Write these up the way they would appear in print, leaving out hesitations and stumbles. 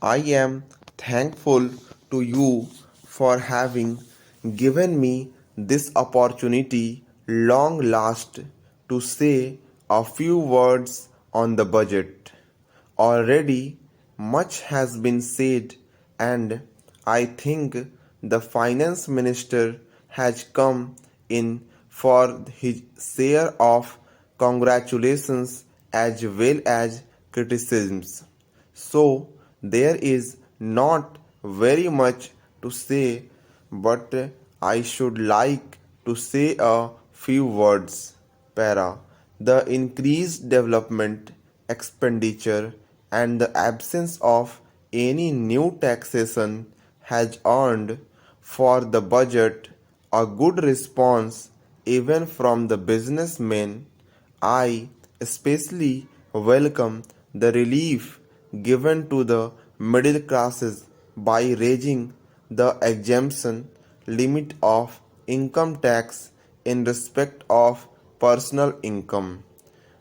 I am thankful to you for having given me this opportunity long last to say a few words on the budget. Already much has been said, and I think the finance minister has come in for his share of congratulations as well as criticisms. So there is not very much to say, but I should like to say a few words. Para. The increased development expenditure and the absence of any new taxation has earned for the budget a good response even from the businessmen. I especially welcome the relief given to the middle classes by raising the exemption limit of income tax in respect of personal income.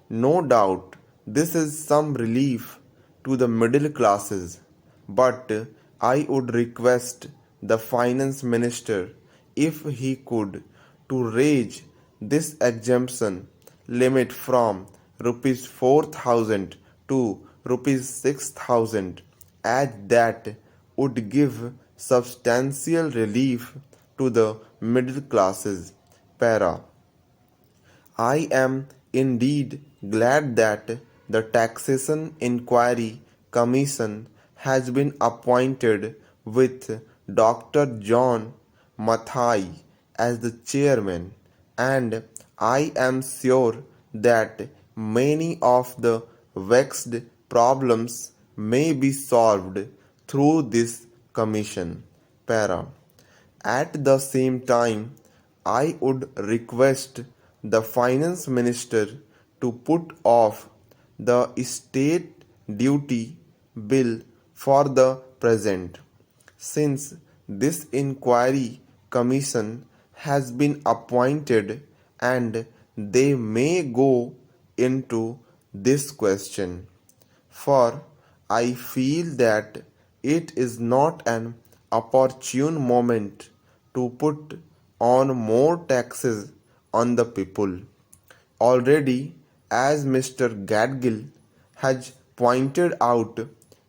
No doubt this is some relief to the middle classes, but I would request the finance minister, if he could, to raise this exemption limit from rupees 4,000 to rupees 6,000, as that would give substantial relief to the middle classes. Para. I am indeed glad that the Taxation Inquiry Commission has been appointed with Dr. John Mathai as the chairman, and I am sure that many of the vexed problems may be solved through this commission. Para. At the same time, I would request the finance minister to put off the state duty bill for the present, since this inquiry commission has been appointed and they may go into this question. For I feel that it is not an opportune moment to put on more taxes on the people. Already, as Mr. Gadgil has pointed out,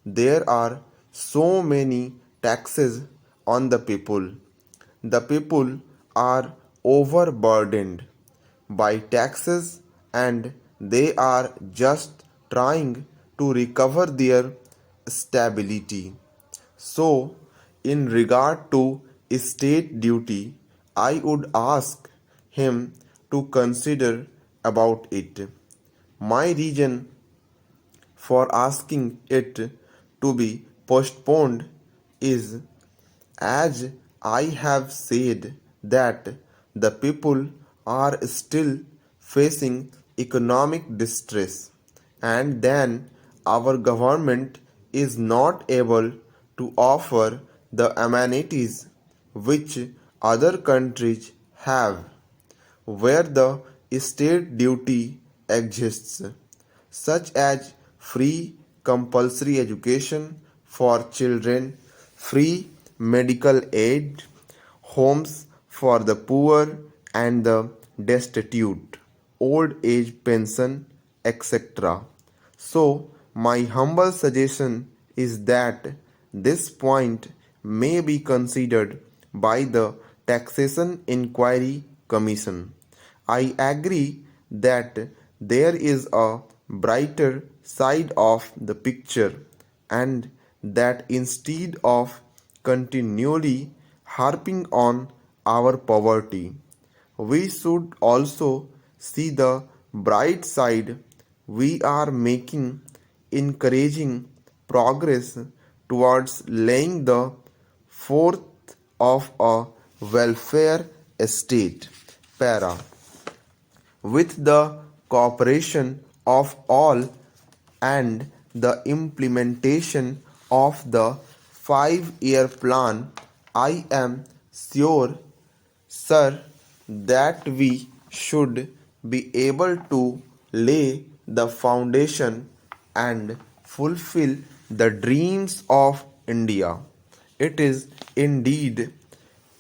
there are so many taxes on the people. The people are overburdened by taxes and they are just trying to recover their stability. So, in regard to state duty, I would ask him to consider about it. My reason for asking it to be postponed is, as I have said, that the people are still facing economic distress, and then our government is not able to offer the amenities which other countries have, where the state duty exists, such as free compulsory education for children, free medical aid, homes for the poor and the destitute, old age pension, etc. So, my humble suggestion is that this point may be considered by the Taxation Inquiry Commission. I agree that there is a brighter side of the picture, and that instead of continually harping on our poverty, we should also see the bright side. We are making encouraging progress towards laying the forth of a welfare state. Para. With the cooperation of all and the implementation of the 5-year plan, I am sure, sir, that we should be able to lay the foundation and fulfill the dreams of India. It is indeed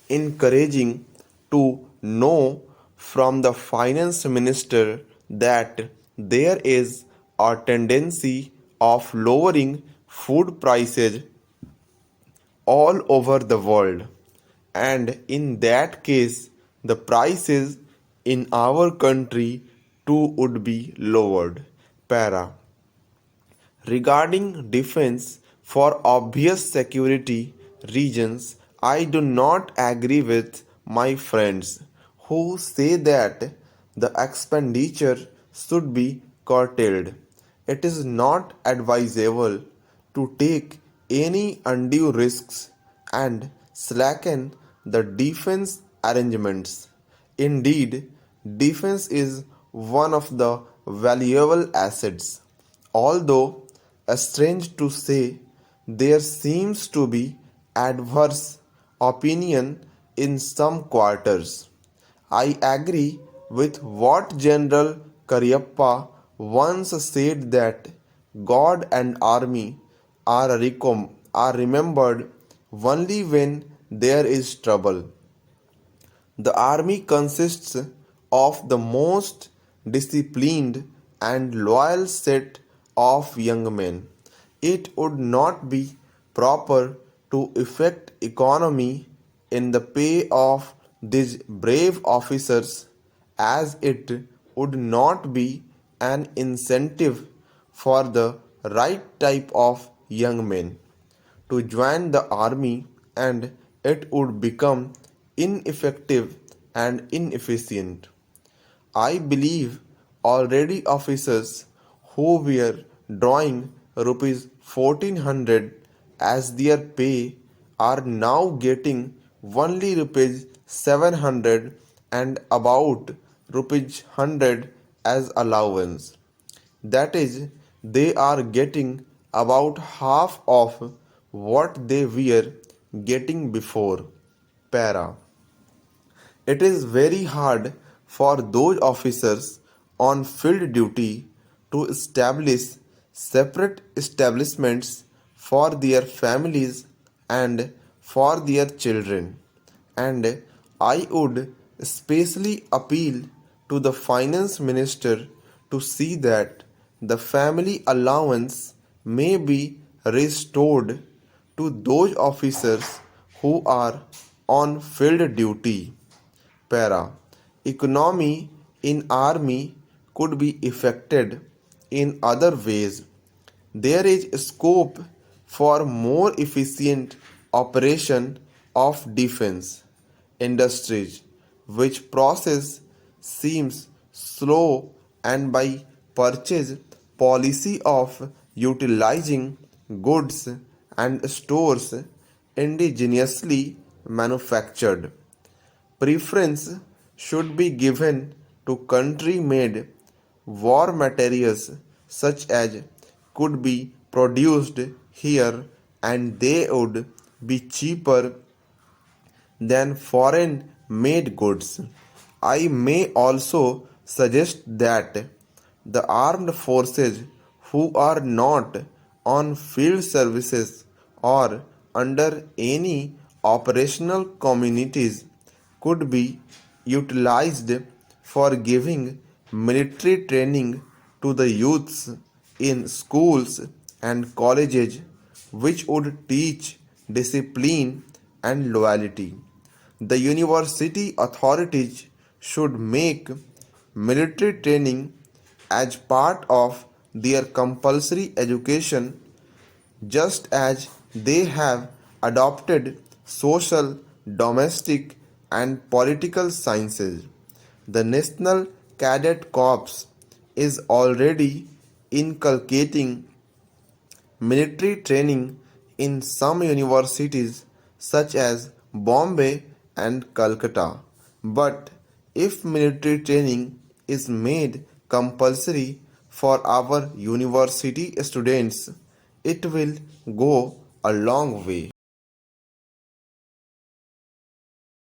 encouraging to know from the finance minister that there is a tendency of lowering food prices all over the world, and in that case the prices in our country too would be lowered. Para. Regarding defense for obvious security reasons, I do not agree with my friends who say that the expenditure should be curtailed. It is not advisable to take any undue risks and slacken the defense arrangements. Indeed, defense is one of the valuable assets. Although, strange to say, there seems to be adverse opinion in some quarters. I agree with what General Cariappa once said that God and army are remembered only when there is trouble. The army consists of the most disciplined and loyal set of young men. It would not be proper to effect economy in the pay of these brave officers, as it would not be an incentive for the right type of young men to join the army, and it would become ineffective and inefficient. I believe already officers who were drawing rupees 1400 as their pay are now getting only rupees 700 and about rupees 100 as allowance. That is, they are getting about half of what they were getting before. Para. It is very hard for those officers on field duty to establish separate establishments for their families and for their children. And I would especially appeal to the finance minister to see that the family allowance may be restored to those officers who are on field duty. Para. Economy in army could be affected in other ways. There is scope for more efficient operation of defense industries, which process seems slow, and by purchase policy of utilizing goods and stores indigenously manufactured. Preference should be given to country-made war materials such as could be produced here, and they would be cheaper than foreign made goods. I may also suggest that the armed forces who are not on field services or under any operational communities could be utilized for giving military training to the youths in schools and colleges, which would teach discipline and loyalty. The university authorities should make military training as part of their compulsory education, just as they have adopted social, domestic, and political sciences. The National Cadet Corps is already inculcating military training in some universities such as Bombay and Calcutta. But if military training is made compulsory for our university students, it will go a long way.